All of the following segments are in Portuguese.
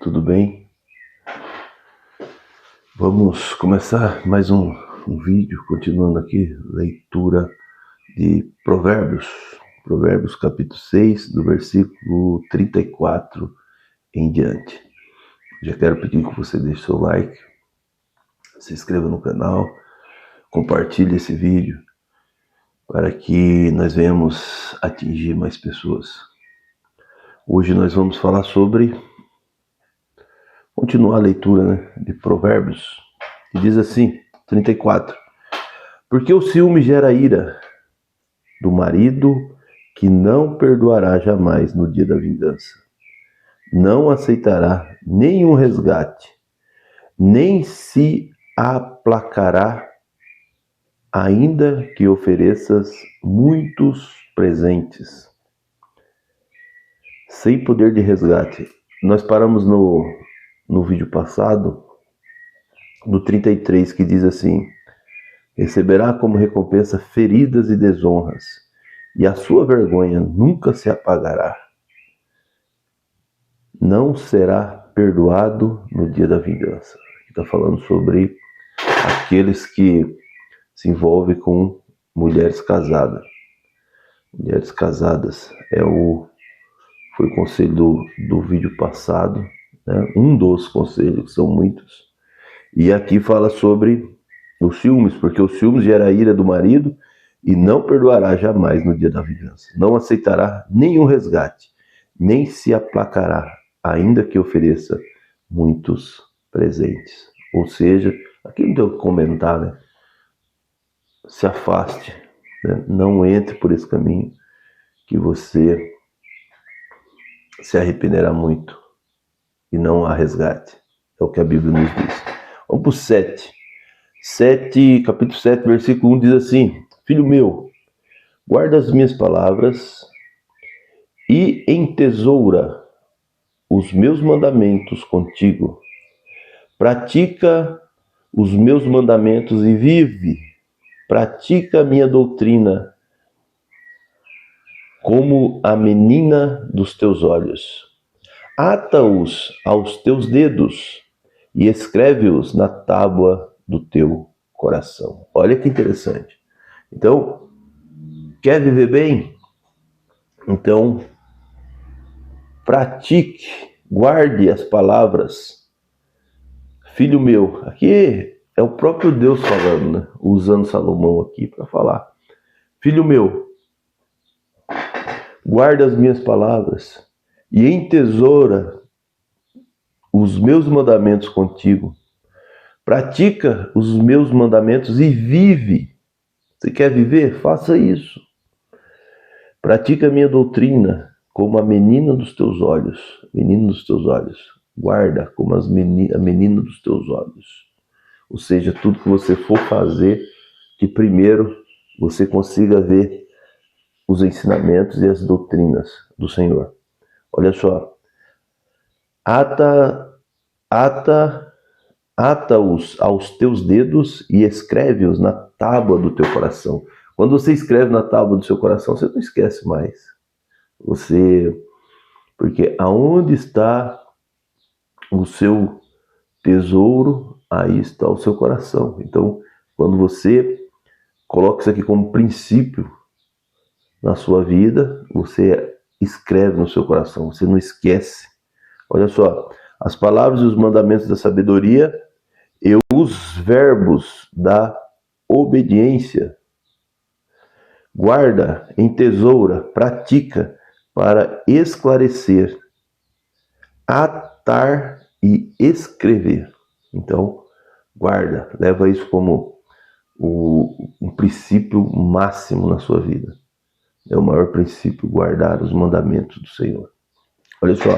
tudo bem? Vamos começar mais um vídeo, continuando aqui, leitura de Provérbios. Provérbios capítulo 6, do versículo 34 em diante. Já quero pedir que você deixe seu like, se inscreva no canal, compartilhe esse vídeo, para que nós venhamos atingir mais pessoas. Hoje nós vamos falar sobre... continuar a leitura, de Provérbios, que diz assim, 34. Porque o ciúme gera ira do marido, que não perdoará jamais no dia da vingança. Não aceitará nenhum resgate, nem se aplacará, ainda que ofereças muitos presentes. Sem poder de resgate. Nós paramos no vídeo passado, no 33, que diz assim: receberá como recompensa feridas e desonras, e a sua vergonha nunca se apagará. Não será perdoado no dia da vingança. Aqui está falando sobre aqueles que se envolvem com mulheres casadas. Mulheres casadas foi o conselho do vídeo passado, né? Um dos conselhos, que são muitos. E aqui fala sobre os ciúmes, porque o ciúmes gera a ira do marido e não perdoará jamais no dia da vingança. Não aceitará nenhum resgate, nem se aplacará, ainda que ofereça muitos presentes. Ou seja, aqui não tem o que comentar, né? Se afaste, né? Não entre por esse caminho, que você se arrependerá muito e não há resgate. É o que a Bíblia nos diz. Vamos para o 7. Capítulo 7, versículo 1 diz assim: Filho meu, guarda as minhas palavras e entesoura os meus mandamentos contigo. Pratica os meus mandamentos e vive. Pratica a minha doutrina como a menina dos teus olhos. Ata-os aos teus dedos e escreve-os na tábua do teu coração. Olha que interessante. Então, quer viver bem? Então, pratique, guarde as palavras. Filho meu, aqui é o próprio Deus falando, né? Usando Salomão aqui para falar. Filho meu, guarda as minhas palavras e entesoura os meus mandamentos contigo. Pratica os meus mandamentos e vive. Você quer viver? Faça isso. Pratica a minha doutrina como a menina dos teus olhos. Menino dos teus olhos. Guarda como a menina dos teus olhos. Ou seja, tudo que você for fazer, que primeiro você consiga ver os ensinamentos e as doutrinas do Senhor. Olha só. Ata-os aos teus dedos e escreve-os na tábua do teu coração. Quando você escreve na tábua do seu coração, você não esquece mais. Porque aonde está o seu tesouro, aí está o seu coração. Então, quando você coloca isso aqui como princípio na sua vida, você escreve no seu coração, você não esquece. Olha só, as palavras e os mandamentos da sabedoria e os verbos da obediência. Guarda, entesoura, pratica para esclarecer, atar e escrever. Então, guarda, leva isso como um princípio máximo na sua vida. É o maior princípio, guardar os mandamentos do Senhor. Olha só.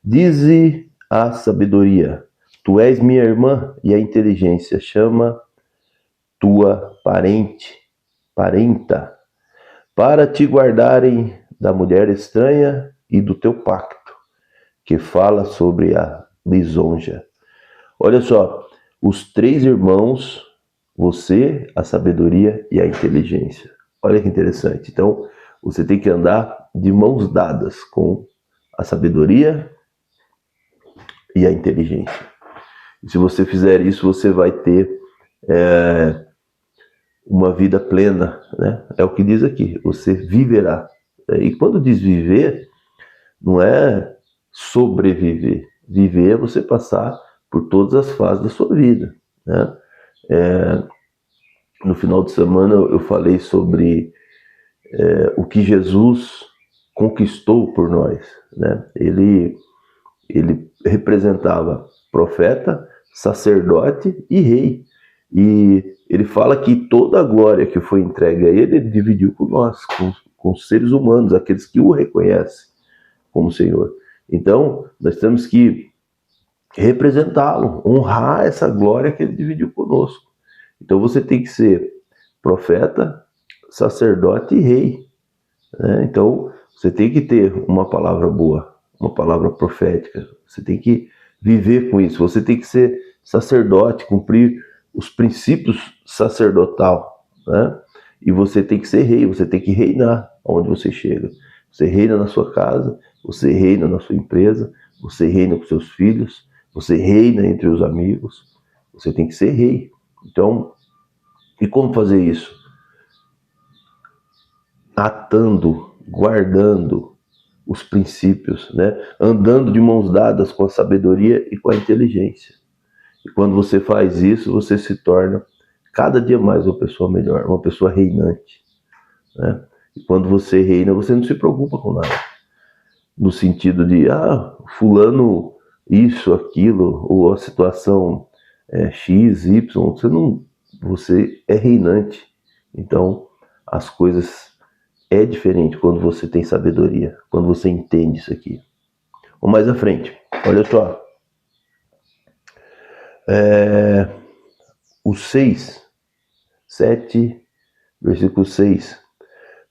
Dize a sabedoria: tu és minha irmã, e a inteligência chama tua parenta, para te guardarem da mulher estranha e do teu pacto, que fala sobre a lisonja. Olha só, os três irmãos, você, a sabedoria e a inteligência. Olha que interessante. Então, você tem que andar de mãos dadas com a sabedoria e a inteligência. E se você fizer isso, você vai ter uma vida plena, né? É o que diz aqui, você viverá. E quando diz viver, não é sobreviver. Viver é você passar por todas as fases da sua vida, né? No final de semana eu falei sobre o que Jesus conquistou por nós, né? Ele representava profeta, sacerdote e rei. E ele fala que toda a glória que foi entregue a ele dividiu com nós, com os seres humanos, aqueles que o reconhecem como Senhor. Então, nós temos que representá-lo, honrar essa glória que ele dividiu conosco. Então você tem que ser profeta, sacerdote e rei, né? Então você tem que ter uma palavra boa, uma palavra profética. Você tem que viver com isso. Você tem que ser sacerdote, cumprir os princípios sacerdotal, né? E você tem que ser rei, você tem que reinar onde você chega. Você reina na sua casa, você reina na sua empresa, você reina com seus filhos, você reina entre os amigos. Você tem que ser rei. Então, e como fazer isso? Atando, guardando os princípios, né? Andando de mãos dadas com a sabedoria e com a inteligência. E quando você faz isso, você se torna cada dia mais uma pessoa melhor, uma pessoa reinante, né? E quando você reina, você não se preocupa com nada. No sentido de, fulano isso, aquilo, ou a situação X, Y, você é reinante. Então, as coisas é diferente quando você tem sabedoria, quando você entende isso aqui. Ou mais à frente, olha só. O 7, versículo 6.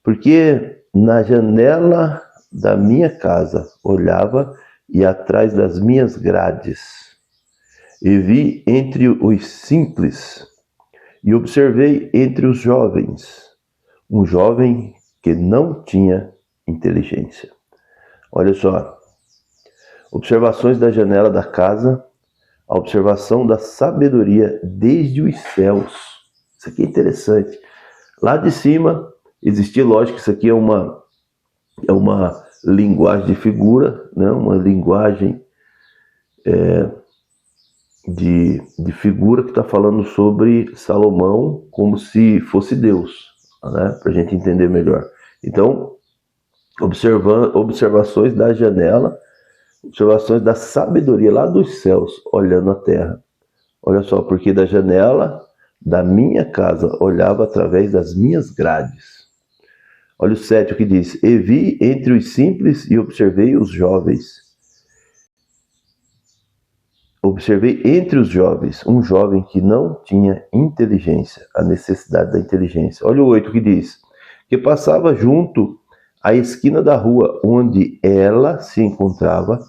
Porque na janela da minha casa olhava e atrás das minhas grades, e vi entre os simples, e observei entre os jovens, um jovem que não tinha inteligência. Olha só, observações da janela da casa, a observação da sabedoria desde os céus. Isso aqui é interessante. Lá de cima existia, lógico, isso aqui é uma linguagem de figura, né? Uma linguagem de figura que está falando sobre Salomão como se fosse Deus, né? Para a gente entender melhor. Então, observações da janela, observações da sabedoria lá dos céus, olhando a terra. Olha só, porque da janela da minha casa olhava através das minhas grades. Olha o 7, o que diz: e vi entre os simples e observei os jovens. Observei entre os jovens um jovem que não tinha inteligência, a necessidade da inteligência. Olha o 8 que diz: que passava junto à esquina da rua onde ela se encontrava,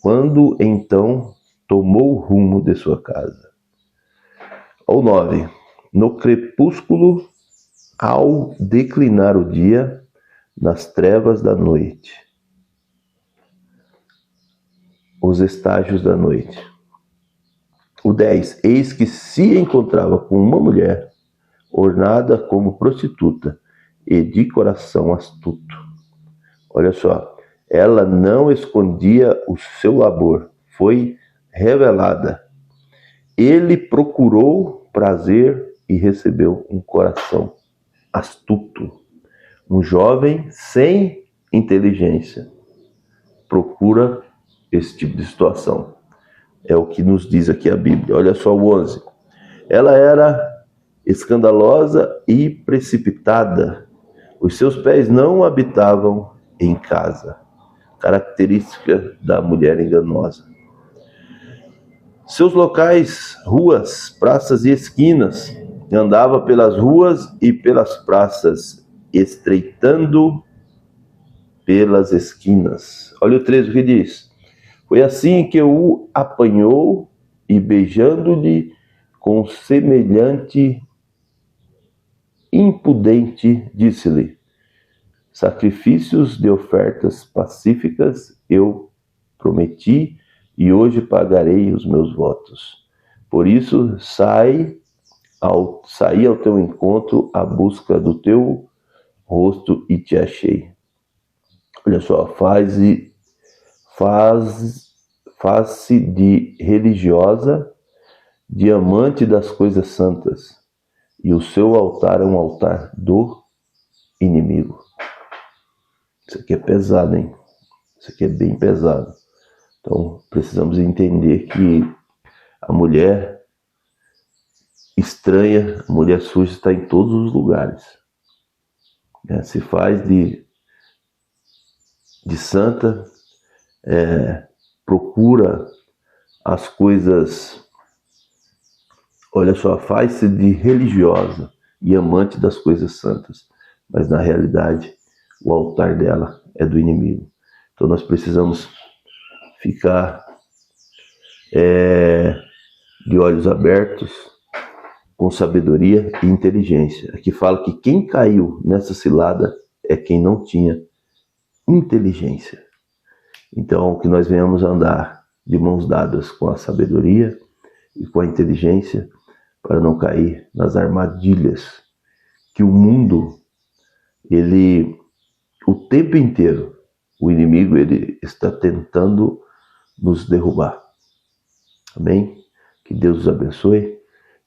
quando então tomou o rumo de sua casa. Olha o 9. No crepúsculo, ao declinar o dia, nas trevas da noite, os estágios da noite. O 10. Eis que se encontrava com uma mulher, ornada como prostituta e de coração astuto. Olha só, ela não escondia o seu labor, foi revelada. Ele procurou prazer e recebeu um coração astuto. Um jovem sem inteligência procura esse tipo de situação. É o que nos diz aqui a Bíblia. Olha só o 11. Ela era escandalosa e precipitada. Os seus pés não habitavam em casa. Característica da mulher enganosa. Seus locais, ruas, praças e esquinas. Andava pelas ruas e pelas praças, estreitando pelas esquinas. Olha o 13 que diz: foi assim que o apanhou e, beijando-lhe com semelhante impudente, disse-lhe: sacrifícios de ofertas pacíficas eu prometi, e hoje pagarei os meus votos. Por isso, saí ao teu encontro à busca do teu rosto e te achei. Olha só, faz-se de religiosa, de amante das coisas santas, e o seu altar é um altar do inimigo. Isso aqui é pesado, hein? Isso aqui é bem pesado. Então, precisamos entender que a mulher estranha, a mulher suja está em todos os lugares. Se faz de santa, procura as coisas, olha só, faz-se de religiosa e amante das coisas santas, mas na realidade o altar dela é do inimigo. Então nós precisamos ficar de olhos abertos, com sabedoria e inteligência. Aqui fala que quem caiu nessa cilada é quem não tinha inteligência. Então, que nós venhamos andar de mãos dadas com a sabedoria e com a inteligência para não cair nas armadilhas que o mundo, o tempo inteiro, o inimigo, ele está tentando nos derrubar. Amém? Que Deus os abençoe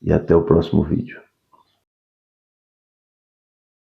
e até o próximo vídeo.